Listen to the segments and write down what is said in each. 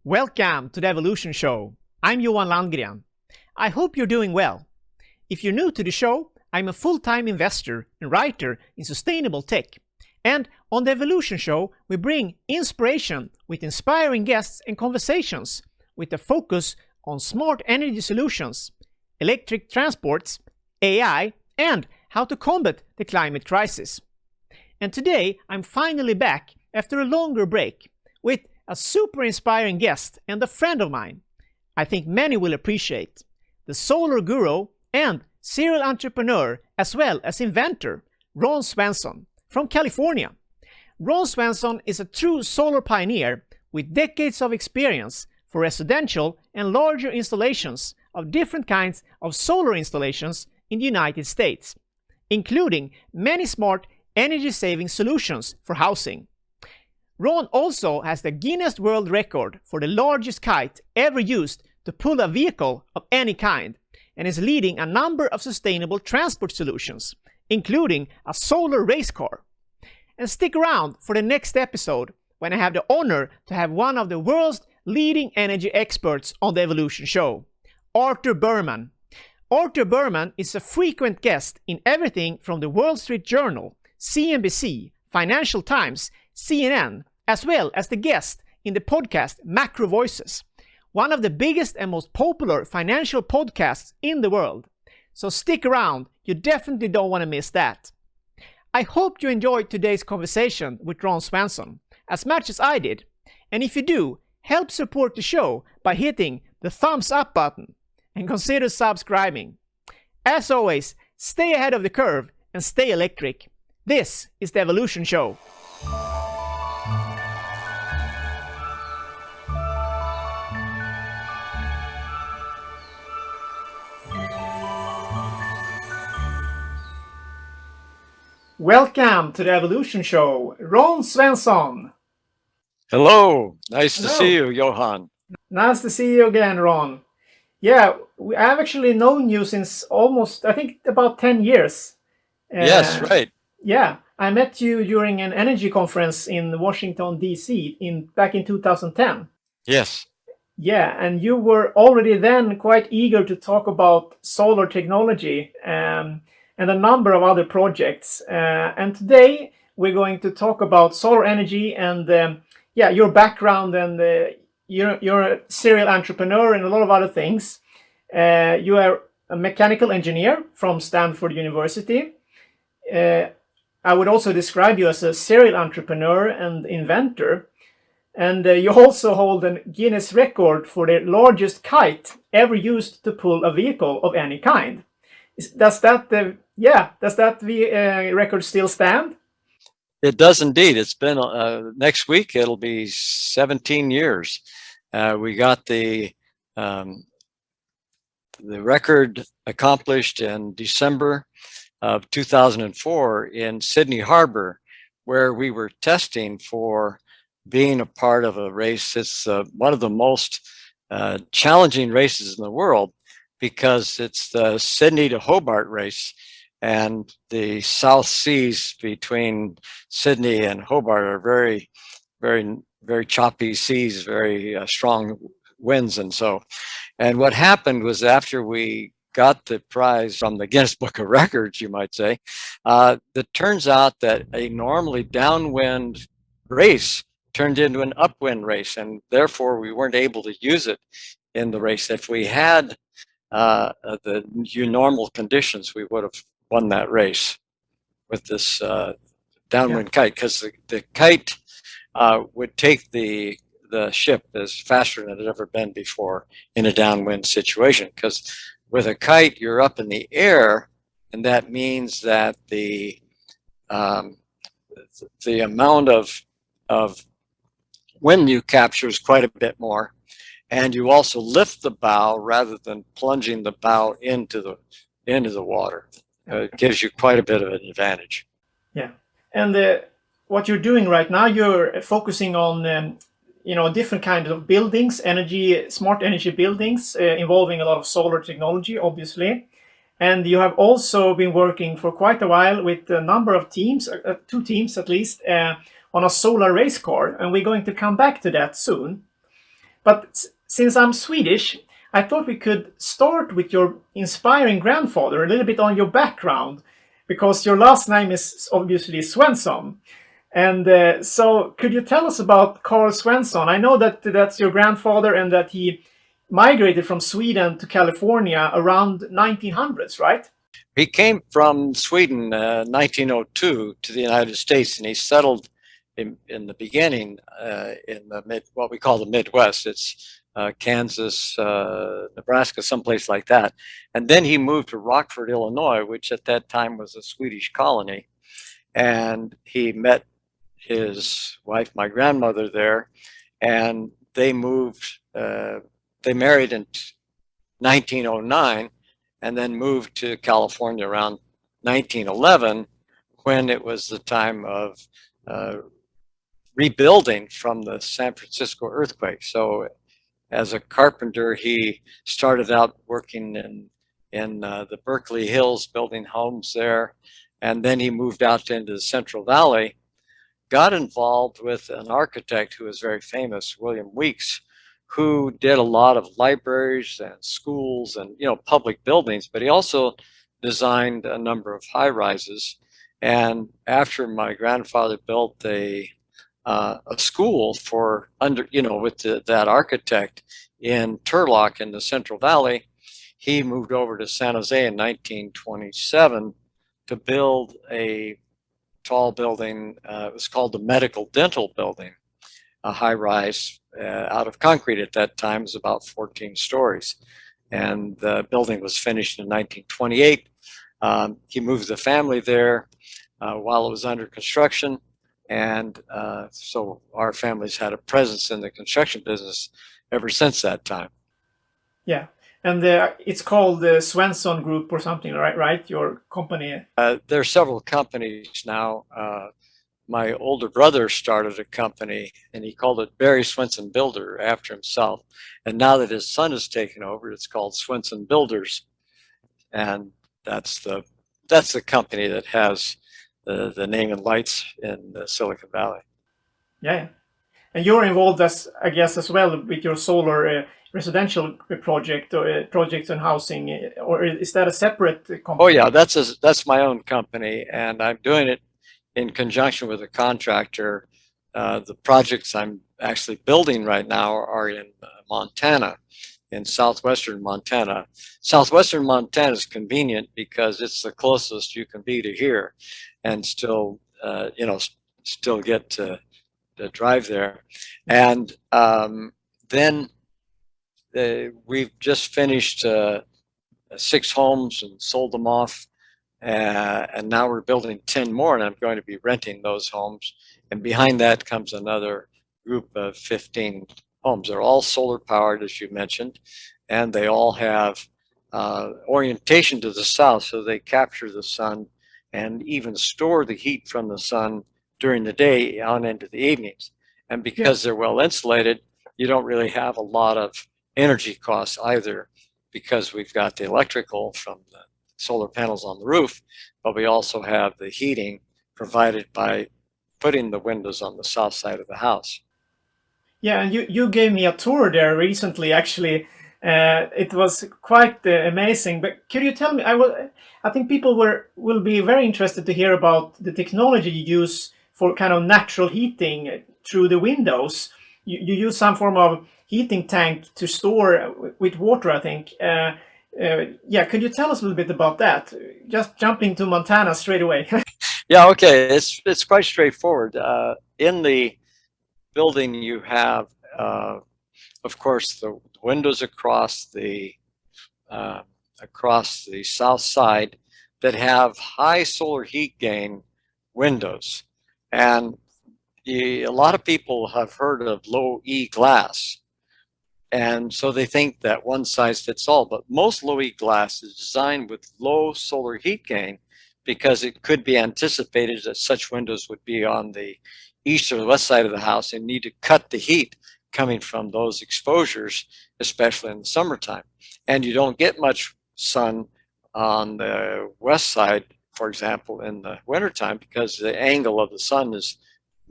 Welcome to the Evolution Show. I'm Johan Landgren. I hope you're doing well. If you're new to the show, I'm a full-time investor and writer in sustainable tech. And on the Evolution Show, we bring inspiration with inspiring guests and conversations with a focus on smart energy solutions, electric transports, AI, and how to combat the climate crisis. And today, I'm finally back after a longer break with a super inspiring guest and a friend of mine. I think many will appreciate the solar guru and serial entrepreneur as well as inventor, Ron Swenson from California. Ron Swenson is a true solar pioneer with decades of experience for residential and larger installations of different kinds of solar installations in the United States, including many smart energy-saving solutions for housing. Ron also has the Guinness World Record for the largest kite ever used to pull a vehicle of any kind, and is leading a number of sustainable transport solutions, including a solar race car. And stick around for the next episode when I have the honor to have one of the world's leading energy experts on the Evolution Show, Arthur Berman. Arthur Berman is a frequent guest in everything from the Wall Street Journal, CNBC, Financial Times, CNN, as well as the guest in the podcast Macro Voices, one of the biggest and most popular financial podcasts in the world. So stick around, you definitely don't want to miss that. I hope you enjoyed today's conversation with Ron Swenson as much as I did, and if you do, help support the show by hitting the thumbs up button and consider subscribing. As always, stay ahead of the curve and stay electric. This is the Evolution Show. Welcome to the Evolution Show, Ron Swenson. Hello, nice Hello. to see you, Johan. Nice to see you again, Ron. Yeah, I've actually known you since almost, I think, about 10 years. Yes, right. Yeah, I met you during an energy conference in Washington, D.C. back in 2010. Yes. Yeah, and you were already then quite eager to talk about solar technology and a number of other projects. And today we're going to talk about solar energy and your background, and you're a serial entrepreneur and a lot of other things. You are a mechanical engineer from Stanford University. I would also describe you as a serial entrepreneur and inventor. And you also hold a Guinness record for the largest kite ever used to pull a vehicle of any kind. Does that record still stand? It does indeed. It's been next week. It'll be 17 years. We got the record accomplished in December of 2004 in Sydney Harbor, where we were testing for being a part of a race. It's one of the most challenging races in the world because it's the Sydney to Hobart race, and the South Seas between Sydney and Hobart are very, very, very choppy seas, very strong winds. And what happened was, after we got the prize from the Guinness Book of Records, you might say, it turns out that a normally downwind race turned into an upwind race, and therefore we weren't able to use it in the race. If we had the normal conditions, we would have won that race with this downwind kite, because the kite would take the ship as faster than it had ever been before in a downwind situation. Because with a kite, you're up in the air, and that means that the amount of wind you capture is quite a bit more, and you also lift the bow rather than plunging the bow into the water. It gives you quite a bit of an advantage. Yeah, and what you're doing right now, you're focusing on different kinds of buildings, smart energy buildings involving a lot of solar technology, obviously. And you have also been working for quite a while with a number of teams, 2 teams at least, on a solar race car, and we're going to come back to that soon. But since I'm Swedish, I thought we could start with your inspiring grandfather, a little bit on your background, because your last name is obviously Swenson. And so could you tell us about Carl Swenson? I know that that's your grandfather and that he migrated from Sweden to California around 1900s, right? He came from Sweden 1902 to the United States, and he settled in the beginning in the what we call the Midwest. It's Kansas, Nebraska, someplace like that. And then he moved to Rockford, Illinois, which at that time was a Swedish colony. And he met his wife, my grandmother, there, and they moved. They married in 1909, and then moved to California around 1911, when it was the time of rebuilding from the San Francisco earthquake. So as a carpenter, he started out working in the Berkeley Hills, building homes there. And then he moved out into the Central Valley, got involved with an architect who was very famous, William Weeks, who did a lot of libraries and schools and, public buildings, but he also designed a number of high rises. And after my grandfather built a school for with that architect in Turlock in the Central Valley, he moved over to San Jose in 1927 to build a tall building. It was called the Medical Dental Building, a high rise out of concrete at that time. It was about 14 stories. And the building was finished in 1928. He moved the family there while it was under construction. And so our family's had a presence in the construction business ever since that time. Yeah. And it's called the Swenson Group or something, right? Your company. There are several companies now. My older brother started a company, and he called it Barry Swenson Builder after himself. And now that his son has taken over, it's called Swenson Builders. And that's the company that has the name and lights in the Silicon Valley. Yeah. And you're involved, I guess, as well with your solar residential project or projects on housing, or is that a separate company? Oh yeah, that's my own company, and I'm doing it in conjunction with a contractor. The projects I'm actually building right now are in Montana, in southwestern Montana. Southwestern Montana is convenient because it's the closest you can be to here, and still, still get to drive there. And then we've just finished 6 homes and sold them off. And now we're building 10 more, and I'm going to be renting those homes. And behind that comes another group of 15 homes. They're all solar powered, as you mentioned, and they all have orientation to the south, so they capture the sun and even store the heat from the sun during the day on into the evenings. And because they're well insulated, you don't really have a lot of energy costs either, because we've got the electrical from the solar panels on the roof, but we also have the heating provided by putting the windows on the south side of the house. Yeah, and you gave me a tour there recently, actually. It was quite amazing. But could you tell me, I think people will be very interested to hear about the technology you use for kind of natural heating through the windows. You use some form of heating tank to store with water, I think. Could you tell us a little bit about that? Just jumping to Montana straight away. Yeah, okay. It's quite straightforward. In the building, you have, of course, the windows across the south side that have high solar heat gain windows, and a lot of people have heard of low E glass. And so they think that one size fits all, but most low E glass is designed with low solar heat gain because it could be anticipated that such windows would be on the east or the west side of the house and need to cut the heat coming from those exposures, especially in the summertime. And you don't get much sun on the west side, for example, in the wintertime, because the angle of the sun is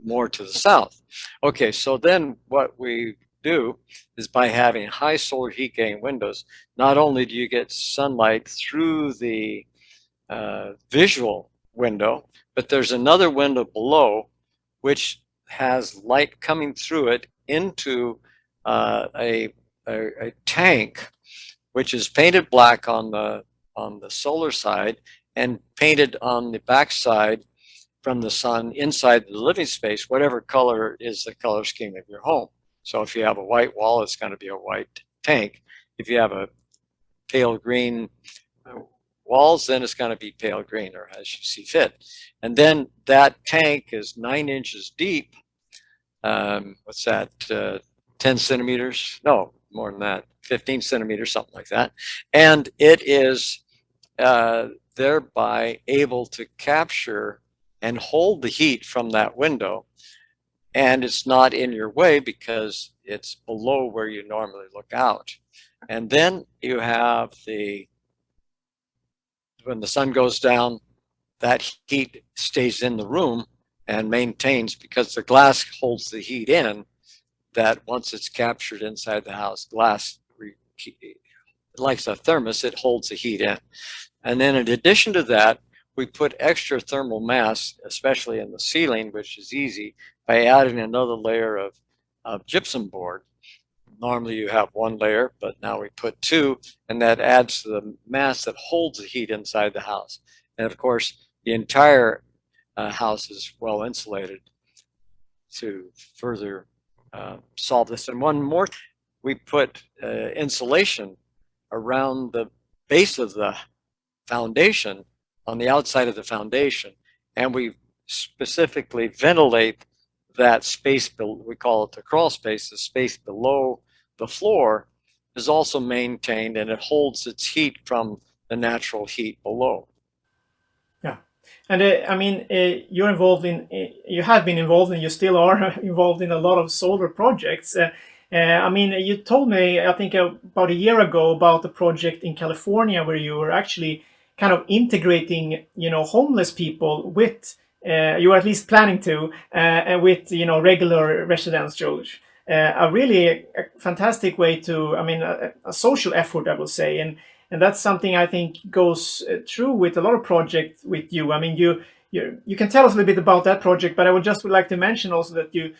more to the south. Okay, so then what we do is by having high solar heat gain windows, not only do you get sunlight through the visual window, but there's another window below which has light coming through it into a tank, which is painted black on the solar side and painted on the back side from the sun inside the living space, whatever color is the color scheme of your home. So if you have a white wall, it's going to be a white tank. If you have a pale green walls, then it's going to be pale green, or as you see fit. And then that tank is 9 inches deep. What's that? 10 centimeters? No, more than that. 15 centimeters, something like that. And it is thereby able to capture and hold the heat from that window. And it's not in your way because it's below where you normally look out. And then you have when the sun goes down, that heat stays in the room and maintains, because the glass holds the heat in, that once it's captured inside the house, glass, like a thermos, it holds the heat in. And then in addition to that, we put extra thermal mass, especially in the ceiling, which is easy, by adding another layer of gypsum board. Normally you have one layer, but now we put two, and that adds to the mass that holds the heat inside the house. And of course, the entire house is well insulated to further solve this. And one more, we put insulation around the base of the foundation, on the outside of the foundation, and we specifically ventilate that space, we call it the crawl space, the space below the floor is also maintained, and it holds its heat from the natural heat below. Yeah, and I mean, you're involved in, you have been involved, and you still are involved in a lot of solar projects. I mean, you told me, I think about a year ago, about the project in California where you were actually kind of integrating, you know, homeless people with, you were at least planning to, with, you know, regular residential. A really fantastic way to, I mean, a social effort, I will say, and that's something I think goes through with a lot of projects with you. I mean, you can tell us a little bit about that project, but I would just would like to mention also that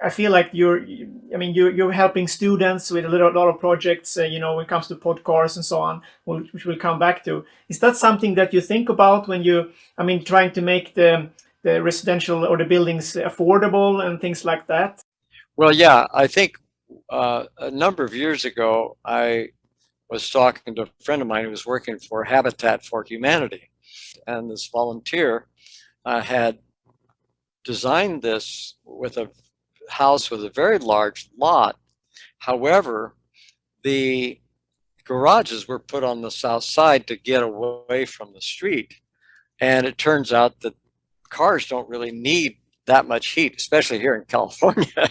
I feel like you're helping students with a lot of projects, you know, when it comes to Podcars and so on, which we'll come back to. Is that something that you think about when you, I mean, trying to make the residential or the buildings affordable and things like that? Well, yeah, I think a number of years ago, I was talking to a friend of mine who was working for Habitat for Humanity, and this volunteer had designed this with a house with a very large lot. However, the garages were put on the south side to get away from the street, and it turns out that cars don't really need that much heat, especially here in California.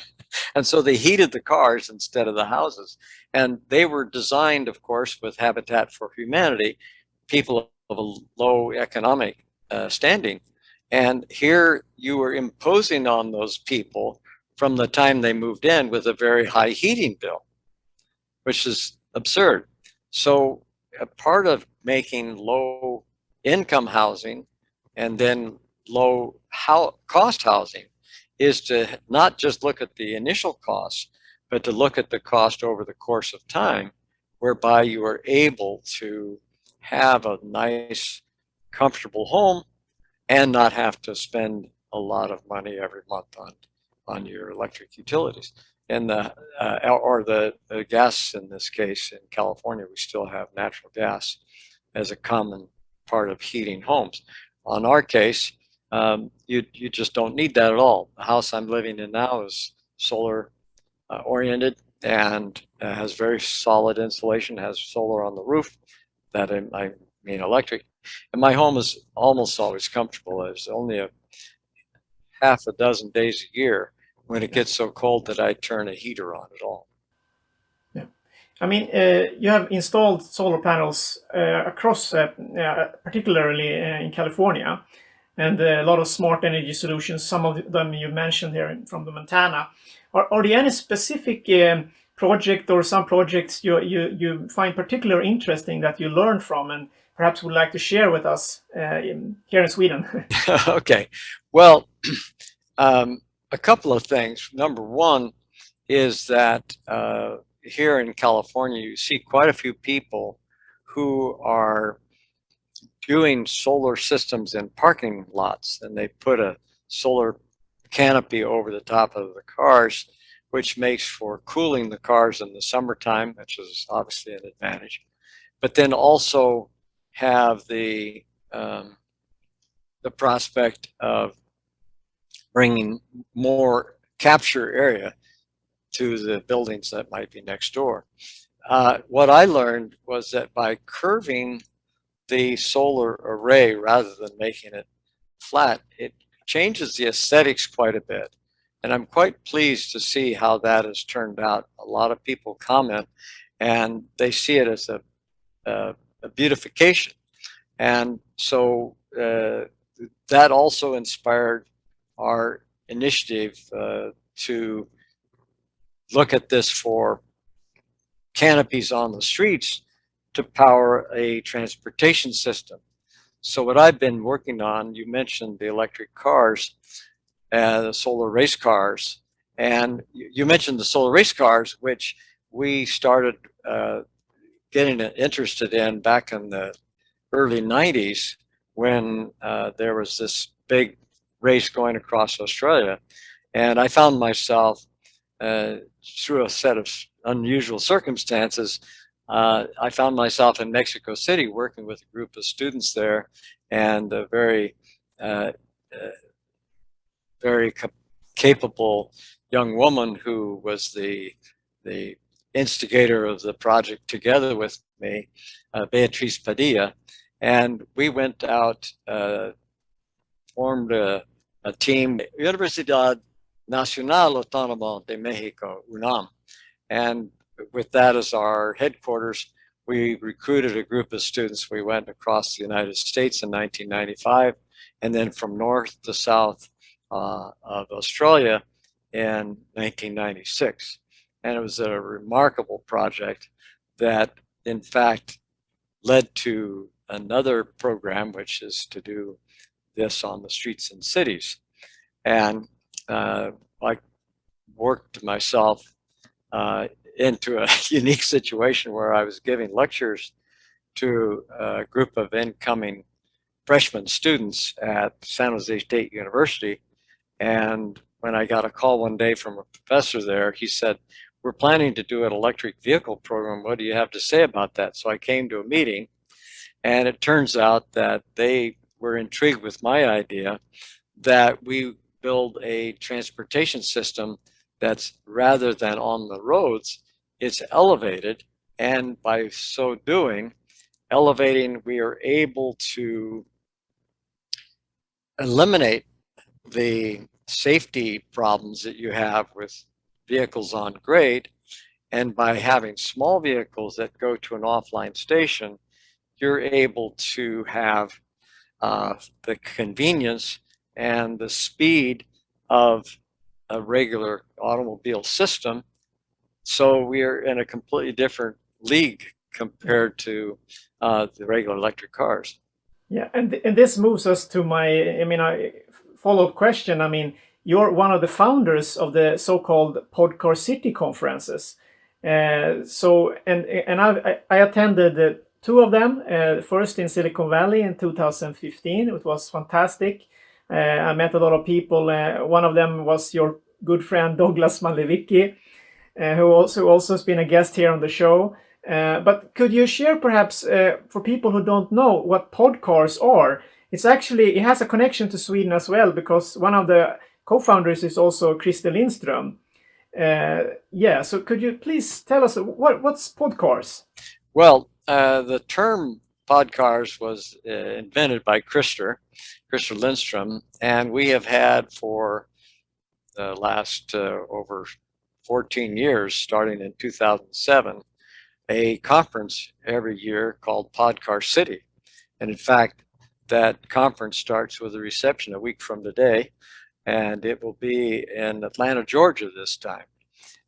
And so they heated the cars instead of the houses. And they were designed, of course, with Habitat for Humanity, people of a low economic standing. And here you were imposing on those people from the time they moved in with a very high heating bill, which is absurd. So a part of making low income housing and then low cost housing is to not just look at the initial cost, but to look at the cost over the course of time, whereby you are able to have a nice, comfortable home and not have to spend a lot of money every month on your electric utilities. And the gas, in this case, in California, we still have natural gas as a common part of heating homes. On our case, you just don't need that at all. The house I'm living in now is solar oriented and has very solid insulation, has solar on the roof, that I mean electric. And my home is almost always comfortable. There's only a half a dozen days a year when it gets so cold that I turn a heater on at all. Yeah, I mean, you have installed solar panels across, particularly in California, and a lot of smart energy solutions. Some of them you mentioned here from the Montana. Are there any specific project or some projects you find particularly interesting that you learned from and perhaps would like to share with us here in Sweden? Okay. Well, a couple of things. Number one is that here in California, you see quite a few people who are doing solar systems in parking lots, and they put a solar canopy over the top of the cars, which makes for cooling the cars in the summertime, which is obviously an advantage. But then also have the prospect of bringing more capture area to the buildings that might be next door. What I learned was that by curving the solar array rather than making it flat, it changes the aesthetics quite a bit. And I'm quite pleased to see how that has turned out. A lot of people comment and they see it as a beautification. And so that also inspired our initiative to look at this for canopies on the streets to power a transportation system. So what I've been working on, you mentioned the electric cars, the solar race cars, and you mentioned the solar race cars, which we started getting interested in back in the early 90s when there was this big race going across Australia. And I found myself, through a set of unusual circumstances, I found myself in Mexico City working with a group of students there, and a very, very capable young woman who was the instigator of the project together with me, Beatriz Padilla. And we went out, formed a team, Universidad Nacional Autónoma de Mexico, UNAM. And with that as our headquarters, we recruited a group of students. We went across the United States in 1995, and then from north to south of Australia in 1996. And it was a remarkable project that, in fact, led to another program, which is to do this on the streets and cities. And I worked myself into a unique situation where I was giving lectures to a group of incoming freshman students at San Jose State University. And when I got a call one day from a professor there, he said, "We're planning to do an electric vehicle program. What do you have to say about that?" So I came to a meeting, and it turns out that they were intrigued with my idea that we build a transportation system that's, rather than on the roads, it's elevated. And by so doing, elevating, we are able to eliminate the safety problems that you have with vehicles on grade. And by having small vehicles that go to an offline station, you're able to have the convenience and the speed of a regular automobile system. So we're in a completely different league compared to the regular electric cars. Yeah, and this moves us to my, follow-up question. I mean, you're one of the founders of the so-called Podcar City conferences. So I attended two of them. First in Silicon Valley in 2015. It was fantastic. I met a lot of people. One of them was your good friend Douglas Malevicki, who also has been a guest here on the show. But could you share perhaps for people who don't know what Podcars are? It has a connection to Sweden as well, because one of the co-founders is also Christer Lindström. So could you please tell us what's Podcars? Well, the term Podcars was invented by Christer Lindström, and we have had for the last over 14 years, starting in 2007, a conference every year called Podcar City. And in fact, that conference starts with a reception a week from today, and it will be in Atlanta, Georgia this time.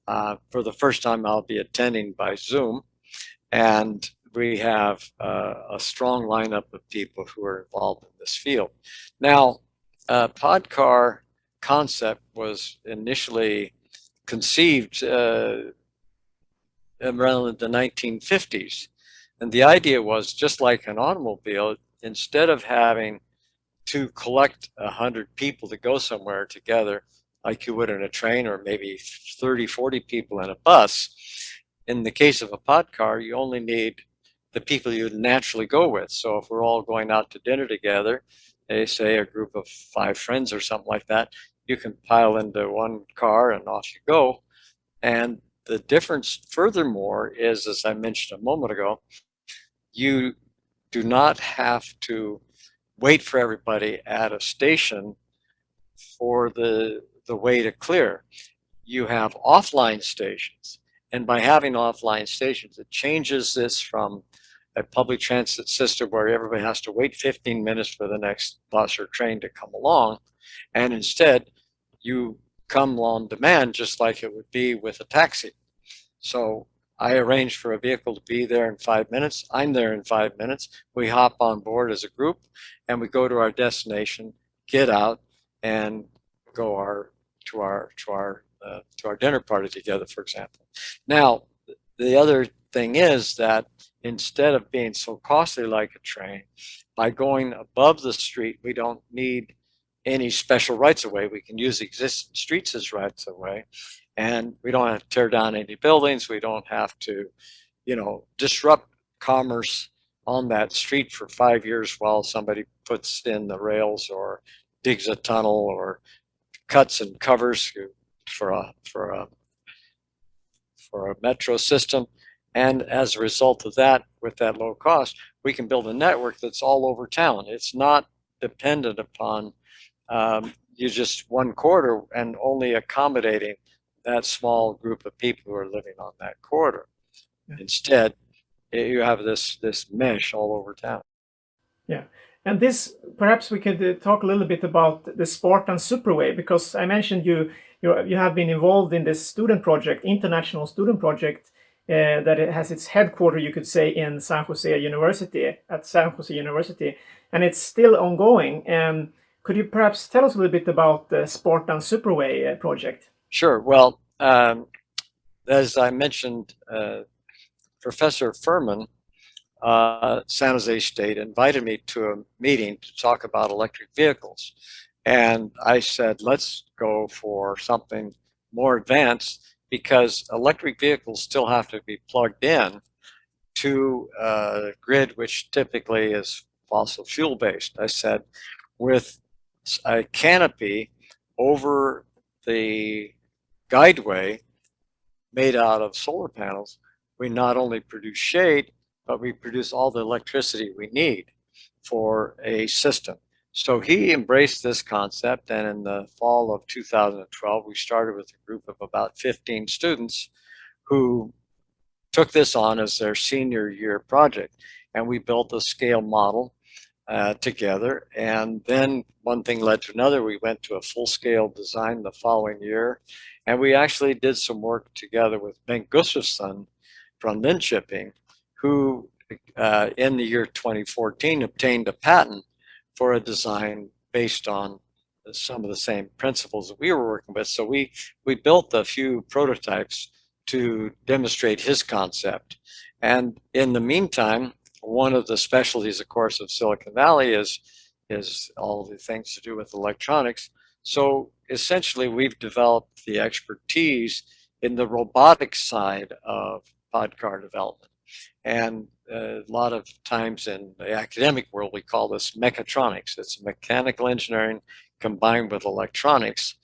For the first time, I'll be attending by Zoom, and we have a strong lineup of people who are involved in this field. Now, Podcar concept was initially conceived around the 1950s. And the idea was, just like an automobile, instead of having to collect 100 people to go somewhere together, like you would in a train, or maybe 30, 40 people in a bus, in the case of a pod car, you only need the people you would naturally go with. So if we're all going out to dinner together, they say a group of 5 friends or something like that, you can pile into one car and off you go. And the difference, furthermore, is, as I mentioned a moment ago, you do not have to wait for everybody at a station for the way to clear. You have offline stations. And by having offline stations, it changes this from a public transit system where everybody has to wait 15 minutes for the next bus or train to come along. And instead, you come on demand, just like it would be with a taxi. So I arrange for a vehicle to be there in 5 minutes. I'm there in 5 minutes. We hop on board as a group and we go to our destination, get out, and go to our dinner party together, for example. Now, the other thing is that instead of being so costly like a train, by going above the street, we don't need any special rights of way. We can use existing streets as rights of way, and we don't have to tear down any buildings. We don't have to, disrupt commerce on that street for 5 years while somebody puts in the rails or digs a tunnel or cuts and covers for a metro system. And as a result of that, with that low cost, we can build a network that's all over town. It's not dependent upon you just one corridor and only accommodating that small group of people who are living on that corridor. Yeah. Instead, you have this mesh all over town. Yeah, and this, perhaps we could talk a little bit about the Spartan Superway, because I mentioned you have been involved in this student project, international student project, that it has its headquarters, you could say, in San Jose University, and it's still ongoing. Could you perhaps tell us a little bit about the Spartan Superway project? Sure. Well, as I mentioned, Professor Furman, San Jose State, invited me to a meeting to talk about electric vehicles. And I said, let's go for something more advanced, because electric vehicles still have to be plugged in to a grid, which typically is fossil fuel based. I said, with a canopy over the guideway made out of solar panels, we not only produce shade, but we produce all the electricity we need for a system. So he embraced this concept, and in the fall of 2012, we started with a group of about 15 students who took this on as their senior year project. And we built a scale model together. And then one thing led to another. We went to a full-scale design the following year. And we actually did some work together with Ben Gustafson from Linköping, who in the year 2014 obtained a patent for a design based on some of the same principles that we were working with. So we built a few prototypes to demonstrate his concept. And in the meantime, one of the specialties, of course, of Silicon Valley is all the things to do with electronics. So essentially, we've developed the expertise in the robotics side of Podcar development. And a lot of times in the academic world, we call this mechatronics. It's mechanical engineering combined with electronics.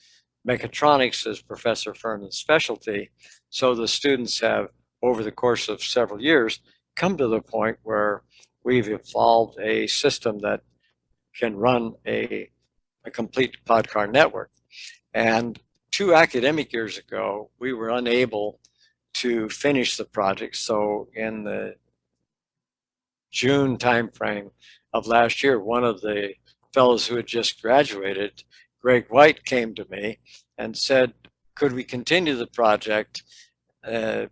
Mechatronics is Professor Furman's specialty. So the students have, over the course of several years, come to the point where we've evolved a system that can run a complete Podcar network. And 2 academic years ago, we were unable to finish the project. So in the June timeframe of last year, one of the fellows who had just graduated, Greg White, came to me and said, could we continue the project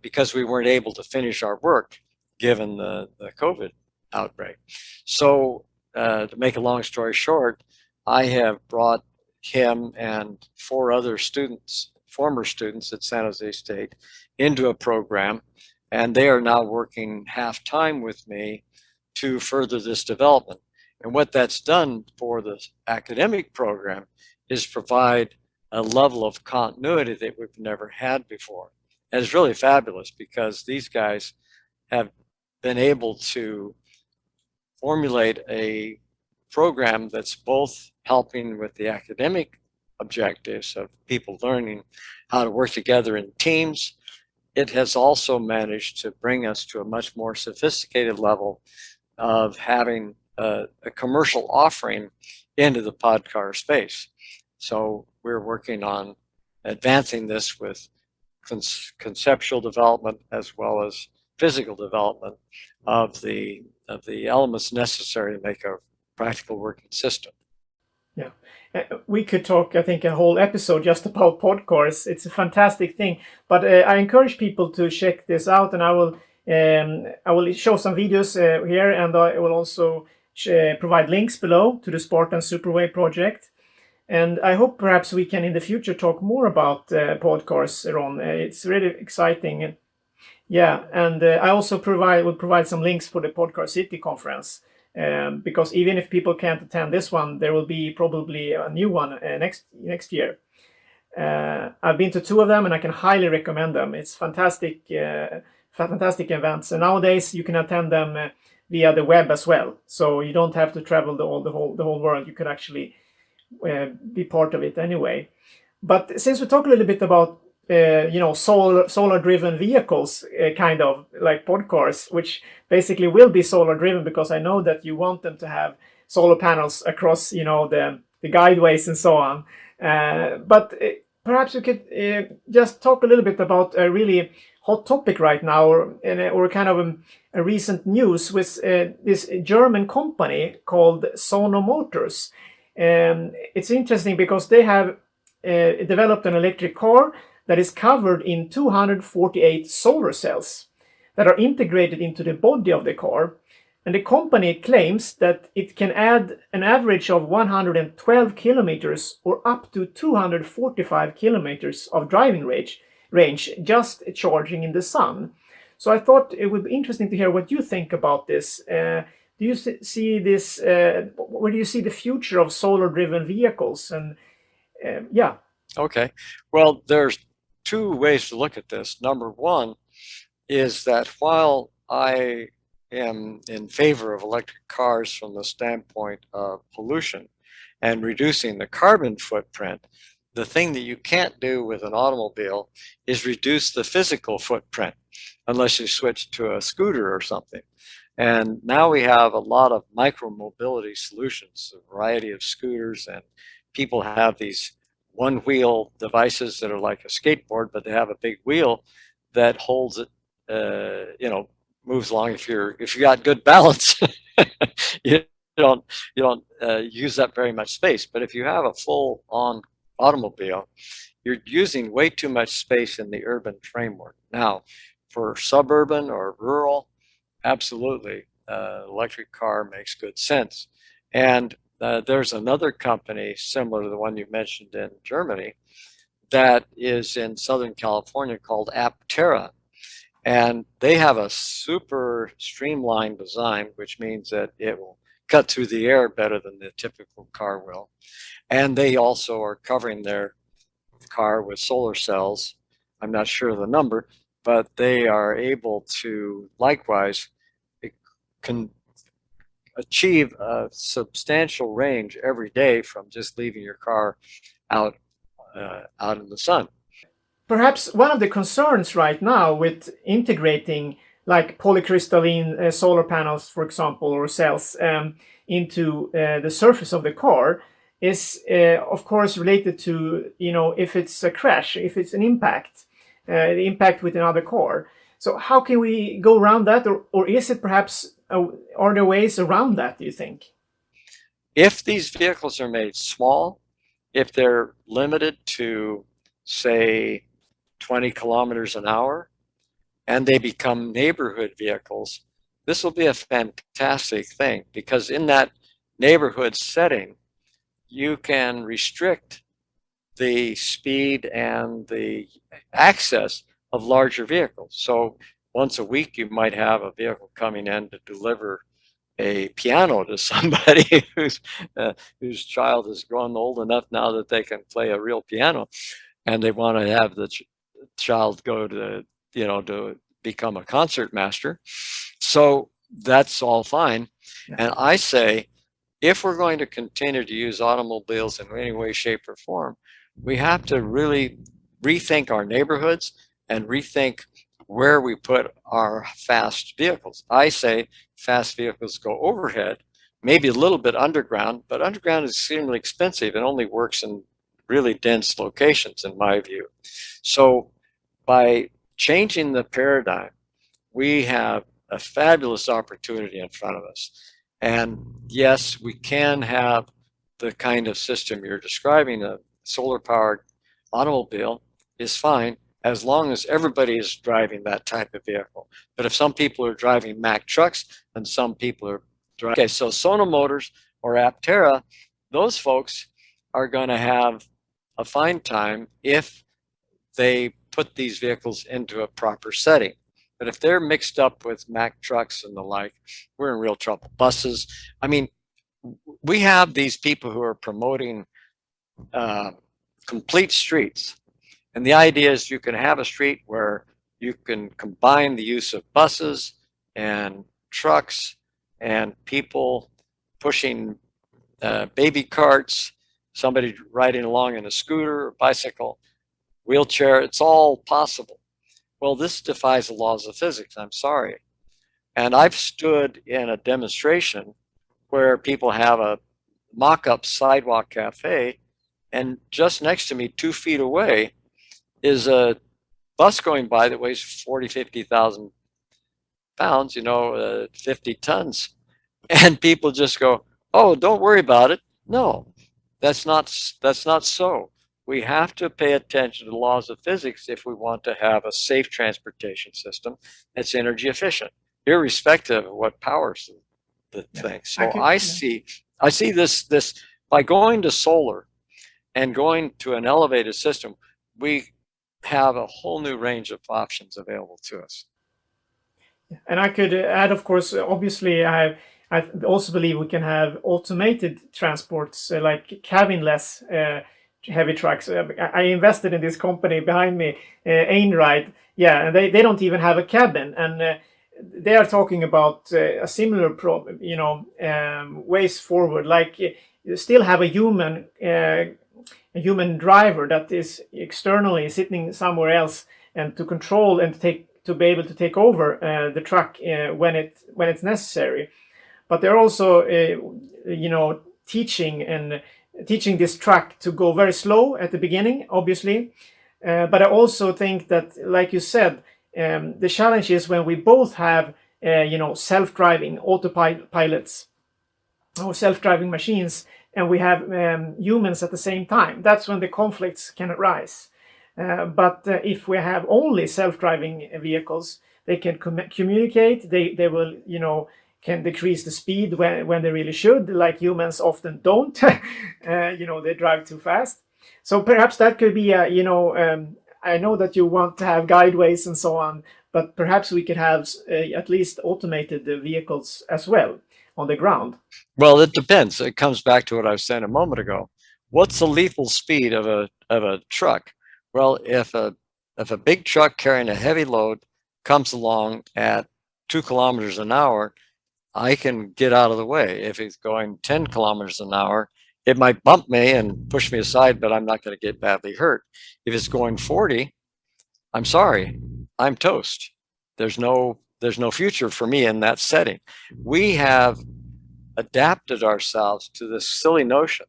because we weren't able to finish our work given the COVID outbreak. So to make a long story short, I have brought him and 4 other students, former students at San Jose State, into a program, and they are now working half-time with me to further this development. And what that's done for the academic program is provide a level of continuity that we've never had before. And it's really fabulous because these guys have been able to formulate a program that's both helping with the academic objectives of people learning how to work together in teams. It has also managed to bring us to a much more sophisticated level of having a commercial offering into the podcar space. So we're working on advancing this with conceptual development as well as physical development of the elements necessary to make a practical working system. Yeah, we could talk, I think, a whole episode just about Podcars. It's a fantastic thing, but I encourage people to check this out, and I will show some videos here, and I will also provide links below to the Spartan Superway project. And I hope perhaps we can in the future talk more about Podcars, Ron. It's really exciting. Yeah, and I also will provide some links for the Podcar City conference. Because even if people can't attend this one, there will be probably a new one next year. I've been to 2 of them, and I can highly recommend them. It's fantastic events, and nowadays you can attend them via the web as well. So you don't have to travel the whole world. You could actually be part of it anyway. But since we talk a little bit about solar-driven vehicles, kind of like Podcars, which basically will be solar-driven, because I know that you want them to have solar panels across, the guideways and so on. But perhaps you could just talk a little bit about a really hot topic right now, or kind of a recent news with this German company called Sono Motors. It's interesting because they have developed an electric car that is covered in 248 solar cells that are integrated into the body of the car. And the company claims that it can add an average of 112 kilometers or up to 245 kilometers of driving range just charging in the sun. So I thought it would be interesting to hear what you think about this. Do you see this, where do you see the future of solar-driven vehicles? And yeah. Okay, well, there's 2 ways to look at this. Number 1 is that while I am in favor of electric cars from the standpoint of pollution and reducing the carbon footprint, the thing that you can't do with an automobile is reduce the physical footprint unless you switch to a scooter or something. And now we have a lot of micro-mobility solutions, a variety of scooters, and people have these one-wheel devices that are like a skateboard, but they have a big wheel that holds it, moves along. If you got good balance, you don't use up very much space. But if you have a full-on automobile, you're using way too much space in the urban framework. Now, for suburban or rural, absolutely, electric car makes good sense. And there's another company similar to the one you mentioned in Germany that is in Southern California called Aptera. And they have a super streamlined design, which means that it will cut through the air better than the typical car will. And they also are covering their car with solar cells. I'm not sure of the number, but they are able to likewise achieve a substantial range every day from just leaving your car out in the sun. Perhaps one of the concerns right now with integrating like polycrystalline solar panels, for example, or cells into the surface of the car is, of course, related to, if it's a crash, if it's an impact, the impact with another car. So how can we go around that, or is it perhaps, are there ways around that, do you think? If these vehicles are made small, if they're limited to say 20 kilometers an hour, and they become neighborhood vehicles, this will be a fantastic thing, because in that neighborhood setting, you can restrict the speed and the access of larger vehicles. So once a week, you might have a vehicle coming in to deliver a piano to somebody whose child has grown old enough now that they can play a real piano, and they want to have the child go to, to become a concert master. So that's all fine. And I say, if we're going to continue to use automobiles in any way, shape, or form, we have to really rethink our neighborhoods and rethink where we put our fast vehicles. I say fast vehicles go overhead, maybe a little bit underground, but underground is extremely expensive and only works in really dense locations, in my view. So by changing the paradigm, we have a fabulous opportunity in front of us. And yes, we can have the kind of system you're describing. A solar-powered automobile is fine as long as everybody is driving that type of vehicle. But if some people are driving Mack trucks and some people are driving... Okay, so Sono Motors or Aptera, those folks are going to have a fine time if they put these vehicles into a proper setting. But if they're mixed up with Mack trucks and the like, we're in real trouble. Buses, I mean, we have these people who are promoting complete streets. And the idea is you can have a street where you can combine the use of buses and trucks and people pushing baby carts, somebody riding along in a scooter or bicycle, wheelchair. It's all possible. Well, this defies the laws of physics, I'm sorry. And I've stood in a demonstration where people have a mock-up sidewalk cafe, and just next to me, 2 feet away, is a bus going by that weighs 40, 50,000 pounds, 50 tons. And people just go, oh, don't worry about it. No, that's not so. We have to pay attention to the laws of physics if we want to have a safe transportation system that's energy efficient, irrespective of what powers the thing. So I see this by going to solar and going to an elevated system, we have a whole new range of options available to us. And I could add, of course, obviously, I also believe we can have automated transports like cabinless heavy trucks. I invested in this company behind me, Einride. Yeah, and they don't even have a cabin, and they are talking about a similar problem. Ways forward, like you still have a human driver that is externally sitting somewhere else, and to control and to be able to take over the truck when it's necessary. But they're also teaching this truck to go very slow at the beginning, obviously. But I also think that, like you said, the challenge is when we both have self-driving autopilots or self-driving machines, and we have humans at the same time. That's when the conflicts can arise. But if we have only self-driving vehicles, they can communicate. They will, can decrease the speed when they really should, like humans often don't. They drive too fast. So perhaps that could be I know that you want to have guideways and so on, but perhaps we could have at least automated vehicles as well on the ground. Well, it depends. It comes back to what I was saying a moment ago. What's the lethal speed of a truck? Well, if a big truck carrying a heavy load comes along at 2 kilometers an hour, I can get out of the way. If it's going 10 kilometers an hour, it might bump me and push me aside, but I'm not going to get badly hurt. If it's going 40, I'm sorry, I'm toast. There's no future for me in that setting. We have adapted ourselves to this silly notion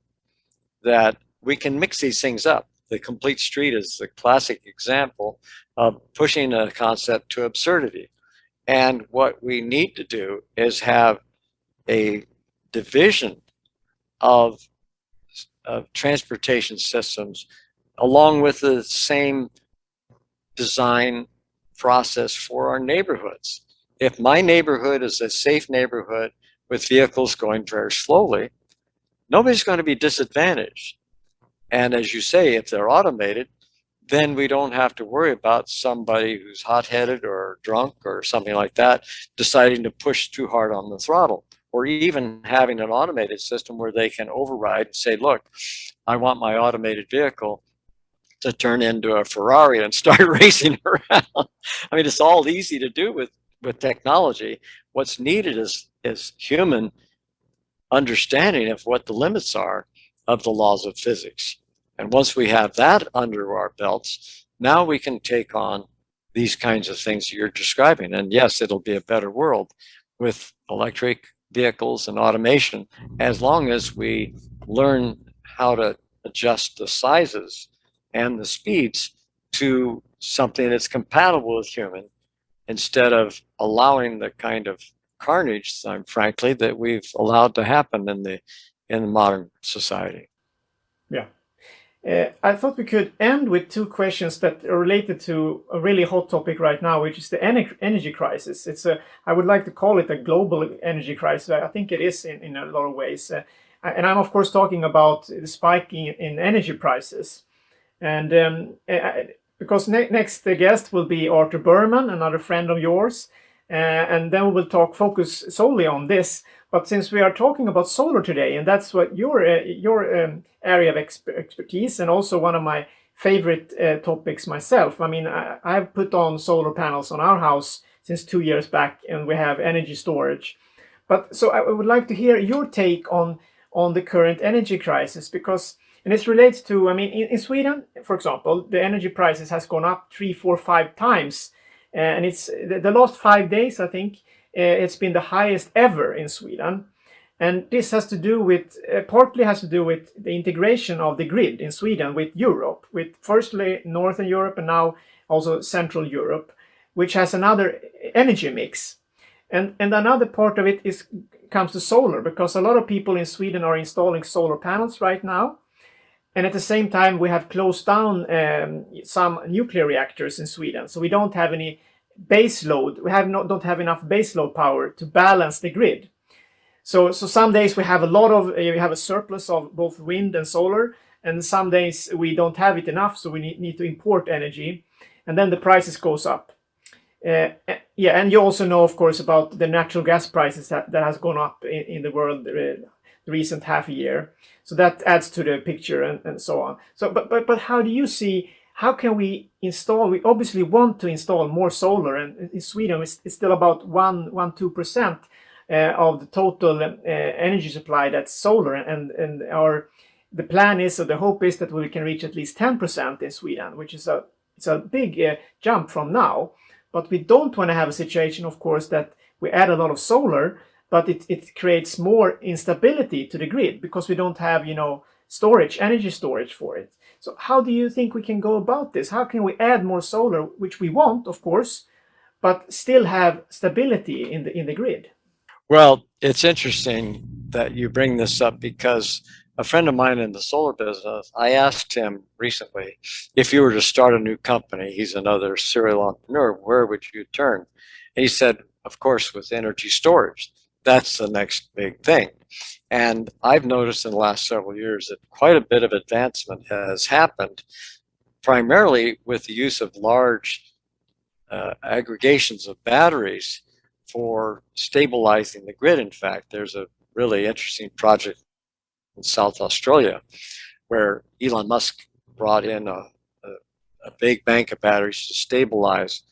that we can mix these things up. The complete street is the classic example of pushing a concept to absurdity. And what we need to do is have a division of transportation systems along with the same design process for our neighborhoods. If my neighborhood is a safe neighborhood with vehicles going very slowly, nobody's going to be disadvantaged. And as you say, if they're automated, then we don't have to worry about somebody who's hot-headed or drunk or something like that deciding to push too hard on the throttle, or even having an automated system where they can override and say, look, I want my automated vehicle to turn into a Ferrari and start racing around. I mean, it's all easy to do with technology. What's needed is human understanding of what the limits are of the laws of physics. And once we have that under our belts, now we can take on these kinds of things you're describing. And yes, it'll be a better world with electric vehicles and automation, as long as we learn how to adjust the sizes and the speeds to something that's compatible with human, instead of allowing the kind of carnage, frankly, that we've allowed to happen in the modern society. Yeah. I thought we could end with two questions that are related to a really hot topic right now, which is the energy crisis. I would like to call it a global energy crisis. I think it is in a lot of ways. And I'm, of course, talking about the spike in energy prices. And because next guest will be Arthur Berman, another friend of yours. And then we will focus solely on this. But since we are talking about solar today, and that's what your area of expertise, and also one of my favorite topics myself. I mean, I've put on solar panels on our house since 2 years back, and we have energy storage. But so I would like to hear your take on the current energy crisis, because, and it relates to, I mean, in Sweden, for example, the energy prices has gone up 3, 4, 5 times. And it's the last 5 days, I think, it's been the highest ever in Sweden. And this has to do with, partly has to do with the integration of the grid in Sweden with Europe, with firstly Northern Europe and now also Central Europe, which has another energy mix. And another part of it comes to solar, because a lot of people in Sweden are installing solar panels right now. And at the same time, we have closed down some nuclear reactors in Sweden. So we don't have any base load. We don't have enough base load power to balance the grid. So some days we have we have a surplus of both wind and solar. And some days we don't have it enough. So we need to import energy. And then the prices goes up. Yeah, and you also know, of course, about the natural gas prices that has gone up in the world the recent half a year. So that adds to the picture and so on. So, but how do you see, how can we install, we obviously want to install more solar, and in Sweden it's still about 2% of the total energy supply that's solar, and the plan is, or the hope is, that we can reach at least 10% in Sweden, which is it's a big jump from now. But we don't want to have a situation, of course, that we add a lot of solar, but it creates more instability to the grid because we don't have, energy storage for it. So how do you think we can go about this? How can we add more solar, which we want, of course, but still have stability in the grid? Well, it's interesting that you bring this up, because a friend of mine in the solar business, I asked him recently, if you were to start a new company, he's another serial entrepreneur, where would you turn? And he said, of course, with energy storage. That's the next big thing. And I've noticed in the last several years that quite a bit of advancement has happened, primarily with the use of large aggregations of batteries for stabilizing the grid. In fact, there's a really interesting project in South Australia where Elon Musk brought in a big bank of batteries to stabilize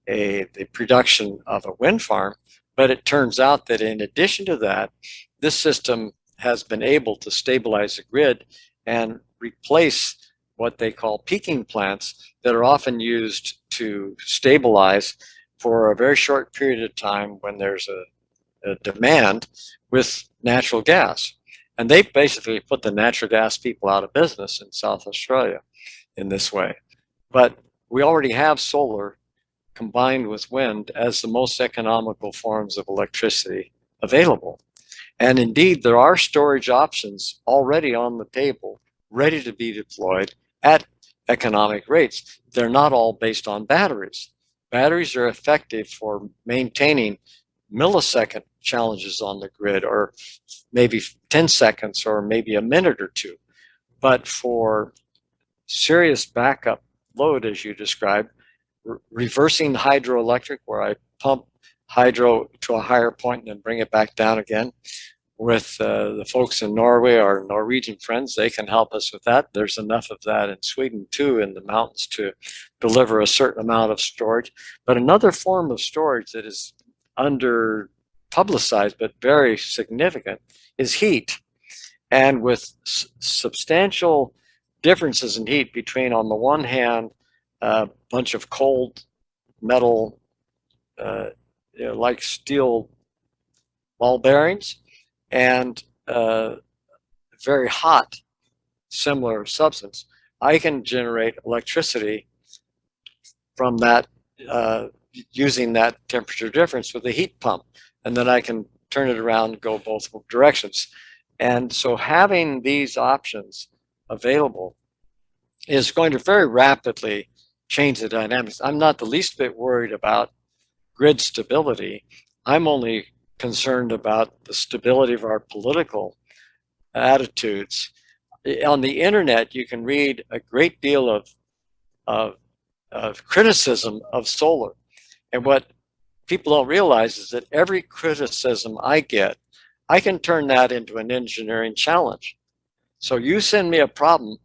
the production of a wind farm. But it turns out that in addition to that, this system has been able to stabilize the grid and replace what they call peaking plants that are often used to stabilize for a very short period of time when there's a demand with natural gas. And they basically put the natural gas people out of business in South Australia in this way. But we already have solar combined with wind as the most economical forms of electricity available. And indeed, there are storage options already on the table, ready to be deployed at economic rates. They're not all based on batteries. Batteries are effective for maintaining millisecond challenges on the grid, or maybe 10 seconds, or maybe a minute or two. But for serious backup load, as you described, reversing hydroelectric, where I pump hydro to a higher point and then bring it back down again, with the folks in Norway, our Norwegian friends, they can help us with that. There's enough of that in Sweden too, in the mountains, to deliver a certain amount of storage. But another form of storage that is under publicized but very significant is heat. And with substantial differences in heat between, on the one hand, a bunch of cold metal, like steel ball bearings, and very hot similar substance, I can generate electricity from that using that temperature difference with a heat pump, and then I can turn it around and go both directions. And so having these options available is going to very rapidly change the dynamics. I'm not the least bit worried about grid stability. I'm only concerned about the stability of our political attitudes. On the internet, you can read a great deal of criticism of solar. And what people don't realize is that every criticism I get, I can turn that into an engineering challenge. So you send me a problem,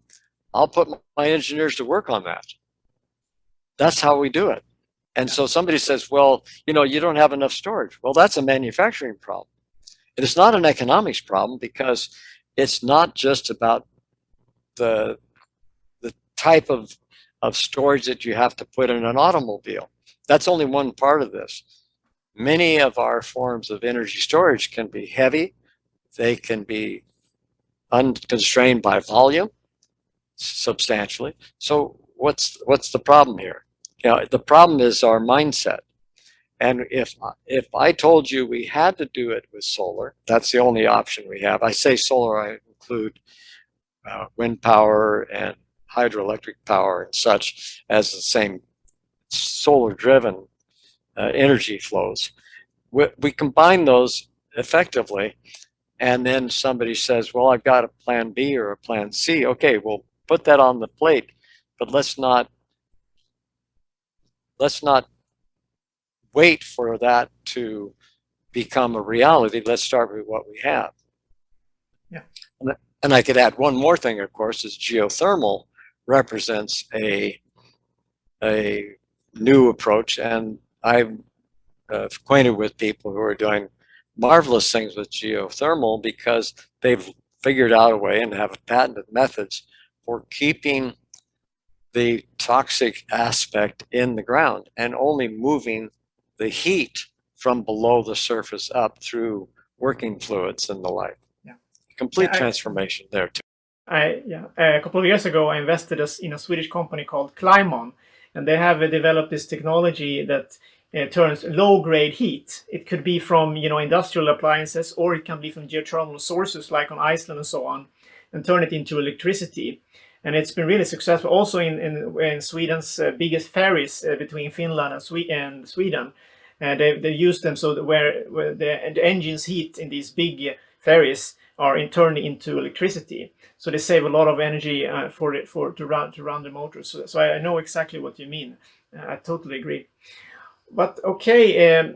I'll put my engineers to work on that. That's how we do it. And so somebody says, well, you don't have enough storage. Well, that's a manufacturing problem. And it's not an economics problem, because it's not just about the type of storage that you have to put in an automobile. That's only one part of this. Many of our forms of energy storage can be heavy. They can be unconstrained by volume substantially. So what's the problem here? The problem is our mindset. And if I told you we had to do it with solar, that's the only option we have. I say solar, I include wind power and hydroelectric power and such as the same solar-driven energy flows. We combine those effectively, and then somebody says, well, I've got a plan B or a plan C. Okay, well, put that on the plate, but let's not wait for that to become a reality. Let's start with what we have. Yeah. And I could add one more thing, of course, is geothermal represents a new approach. And I'm acquainted with people who are doing marvelous things with geothermal, because they've figured out a way and have patented methods for keeping the toxic aspect in the ground and only moving the heat from below the surface up through working fluids and the like. Yeah. Complete transformation there too. A couple of years ago, I invested in a Swedish company called Climon, and they have developed this technology that turns low-grade heat. It could be from industrial appliances, or it can be from geothermal sources like on Iceland and so on, and turn it into electricity. And it's been really successful also in Sweden's biggest ferries between Finland and Sweden. They use them so that where the engines heat in these big ferries are turned into electricity. So they save a lot of energy to run the motors. So I know exactly what you mean. I totally agree. But okay,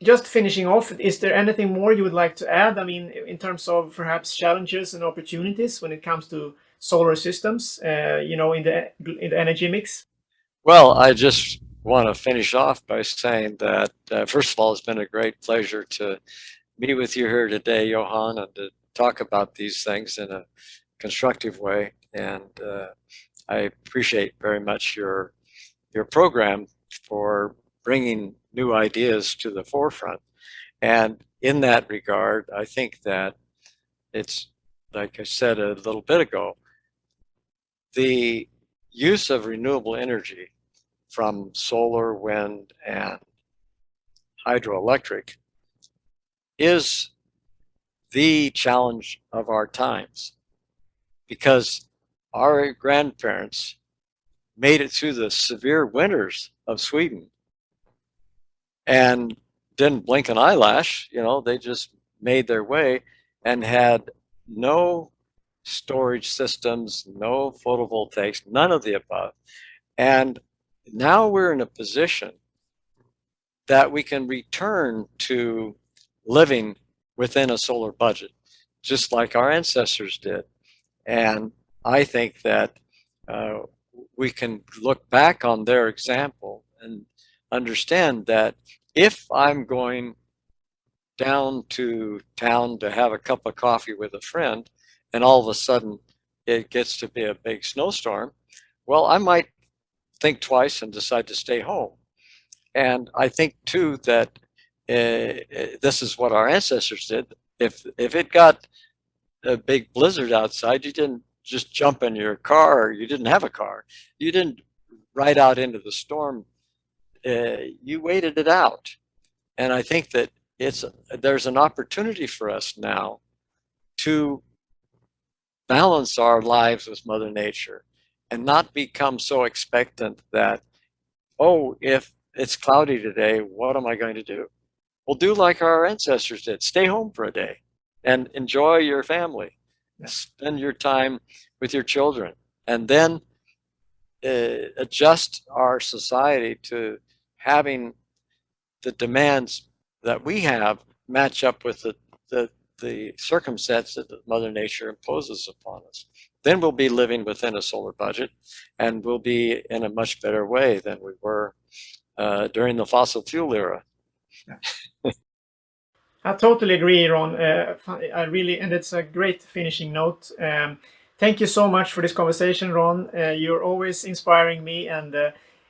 just finishing off, is there anything more you would like to add? I mean, in terms of perhaps challenges and opportunities when it comes to solar systems, in the energy mix? Well, I just want to finish off by saying that, first of all, it's been a great pleasure to meet with you here today, Johan, and to talk about these things in a constructive way. And I appreciate very much your program for bringing new ideas to the forefront. And in that regard, I think that it's, like I said a little bit ago, the use of renewable energy from solar, wind, and hydroelectric is the challenge of our times, because our grandparents made it through the severe winters of Sweden and didn't blink an eyelash. They just made their way and had no storage systems, no photovoltaics, none of the above. And now we're in a position that we can return to living within a solar budget, just like our ancestors did. And I think that we can look back on their example and understand that if I'm going down to town to have a cup of coffee with a friend, and all of a sudden it gets to be a big snowstorm, well, I might think twice and decide to stay home. And I think too that this is what our ancestors did. If it got a big blizzard outside, you didn't just jump in your car, or you didn't have a car. You didn't ride out into the storm. You waited it out. And I think that there's an opportunity for us now to balance our lives with Mother Nature and not become so expectant that, oh, if it's cloudy today, what am I going to do? Well, do like our ancestors did. Stay home for a day and enjoy your family. Spend your time with your children, and then adjust our society to having the demands that we have match up with the circumstances that Mother Nature imposes upon us. Then we'll be living within a solar budget, and we'll be in a much better way than we were during the fossil fuel era. I totally agree, Ron. And it's a great finishing note. Thank you so much for this conversation, Ron. You're always inspiring me, and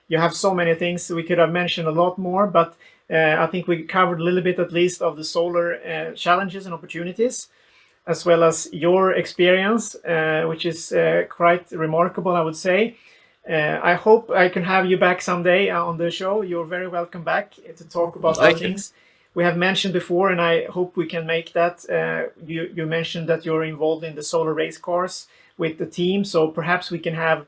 you have so many things. We could have mentioned a lot more, but I think we covered a little bit at least of the solar challenges and opportunities, as well as your experience, which is quite remarkable, I would say. I hope I can have you back someday on the show. You're very welcome back to talk about other things we have mentioned before, and I hope we can make that. You mentioned that you're involved in the solar race cars with the team, so perhaps we can have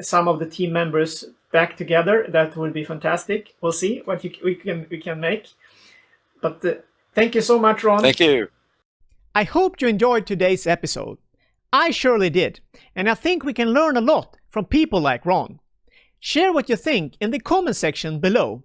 some of the team members back together. That would be fantastic. We'll see what we can make. But thank you so much, Ron. Thank you. I hope you enjoyed today's episode. I surely did, and I think we can learn a lot from people like Ron. Share what you think in the comment section below.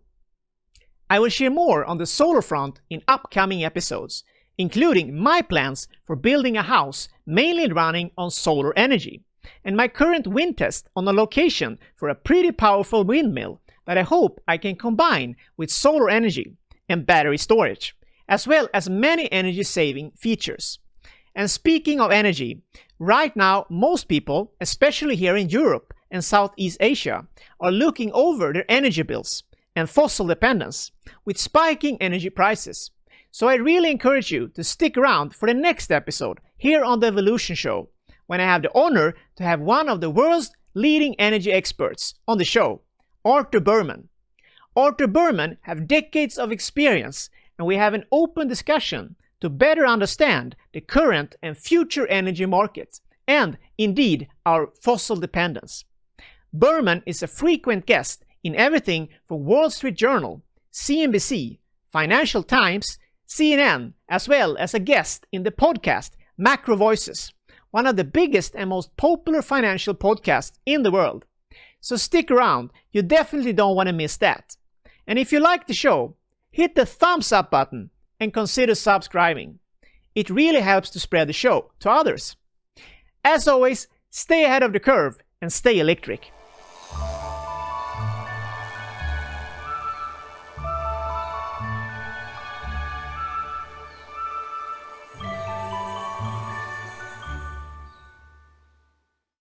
I will share more on the solar front in upcoming episodes, including my plans for building a house mainly running on solar energy, and my current wind test on a location for a pretty powerful windmill that I hope I can combine with solar energy and battery storage, as well as many energy-saving features. And speaking of energy, right now most people, especially here in Europe and Southeast Asia, are looking over their energy bills and fossil dependence with spiking energy prices. So I really encourage you to stick around for the next episode here on the Evolution Show, when I have the honor to have one of the world's leading energy experts on the show, Arthur Berman. Arthur Berman has decades of experience, and we have an open discussion to better understand the current and future energy market, and indeed our fossil dependence. Berman is a frequent guest in everything from Wall Street Journal, CNBC, Financial Times, CNN, as well as a guest in the podcast Macro Voices, one of the biggest and most popular financial podcasts in the world. So stick around, you definitely don't want to miss that. And if you like the show, hit the thumbs up button and consider subscribing. It really helps to spread the show to others. As always, stay ahead of the curve and stay electric.